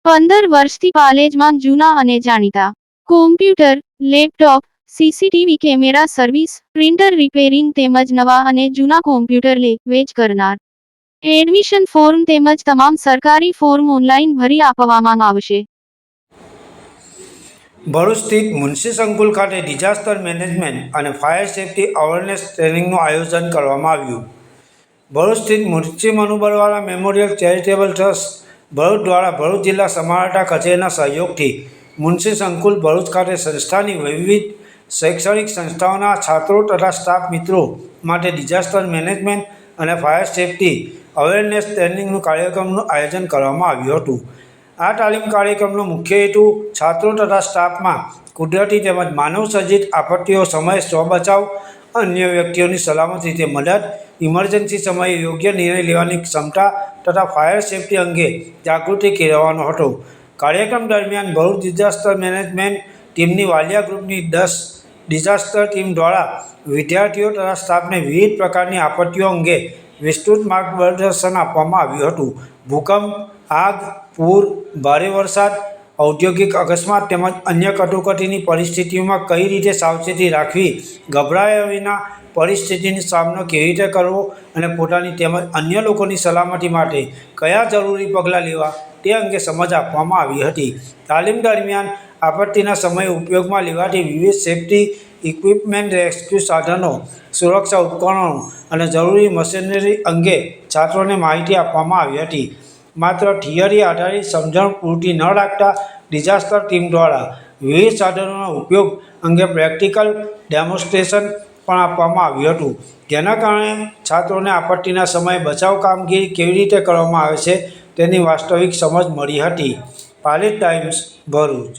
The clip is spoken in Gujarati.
15 વર્ષથી પાલેજમાં જૂના અને જાણીતા computer, laptop, CCTV camera service, printer repairing તેમજ નવા અને જૂના કોમ્પ્યુટર લે-વેચ કરનાર. એડમિશન ફોર્મ તેમજ તમામ સરકારી ફોર્મ ઓનલાઈન ભરી આપવામાં આવશે. ભરૂચ સ્થિત મુનશી સંકુલ ખાતે ડિઝાસ્ટર મેનેજમેન્ટ અને ફાયર સેફ્ટી અવેરનેસ ટ્રેનિંગનું આયોજન કરવામાં આવ્યું. ભરૂચ સ્થિત Munshi Manubarwala memorial charitable trust Bharuch દ્વારા ભરૂચ જિલ્લા સમાહર્તા કચેરીના સહયોગથી મુનશી સંકુલ ભરૂચ ખાતે સંસ્થાની વિવિધ શૈક્ષણિક સંસ્થાઓના છાત્રો તથા સ્ટાફ મિત્રો માટે ડિઝાસ્ટર મેનેજમેન્ટ અને ફાયર સેફ્ટી અવેરનેસ ટ્રેનિંગનું કાર્યક્રમનું આયોજન કરવામાં આવ્યું હતું. આ તાલીમ કાર્યક્રમનો મુખ્ય હેતુ છાત્રો તથા સ્ટાફમાં કુદરતી તેમજ માનવ સર્જિત આપત્તિઓ સમયે સ્વ બચાવ, અન્ય વ્યક્તિઓની સલામત રીતે મદદ, ઇમરજન્સી સમયે યોગ્ય નિર્ણય લેવાની ક્ષમતા તથા ફાયર સેફ્ટી અંગે જાગૃતિ કેળવવાનો હતો. કાર્યક્રમ દરમિયાન ભરૂચ ડિઝાસ્ટર મેનેજમેન્ટ ટીમની વાલિયા ગ્રુપની 10 ડિઝાસ્ટર ટીમ દ્વારા વિદ્યાર્થીઓ તથા સ્ટાફને વિવિધ પ્રકારની આપત્તિઓ અંગે વિસ્તૃત માર્ગદર્શન આપવામાં આવ્યું હતું. ભૂકંપ, આગ, પૂર, ભારે વરસાદ, ઔદ્યોગિક અકસ્માત તેમજ અન્ય કટોકટીની પરિસ્થિતિઓમાં કઈ રીતે સાવચેતી રાખવી, ગભરાયા વિના પરિસ્થિતિનો સામનો કેવી રીતે કરવો અને પોતાની તેમજ અન્ય લોકોની સલામતી માટે કયા જરૂરી પગલાં લેવા તે અંગે સમજ આપવામાં આવી હતી. તાલીમ દરમિયાન આપત્તિના સમયે ઉપયોગમાં લેવાતી વિવિધ સેફ્ટી ઇક્વિપમેન્ટ, રેસ્ક્યુ સાધનો, સુરક્ષા ઉપકરણો અને જરૂરી મશીનરી અંગે છાત્રોને માહિતી આપવામાં આવી હતી. માત્ર થિયરી આધારિત સમજણ પૂરતી ન રાખતા ડિઝાસ્ટર ટીમ દ્વારા વિવિધ સાધનોના ઉપયોગ અંગે પ્રેક્ટિકલ ડેમોન્સ્ટ્રેશન પણ આપવામાં આવ્યું હતું, જેના કારણે છાત્રોને આપત્તિના સમયે બચાવ કામગીરી કેવી રીતે કરવામાં આવે છે તેની વાસ્તવિક સમજ મળી હતી. પાલેજ ટાઈમ્સ, ભરૂચ.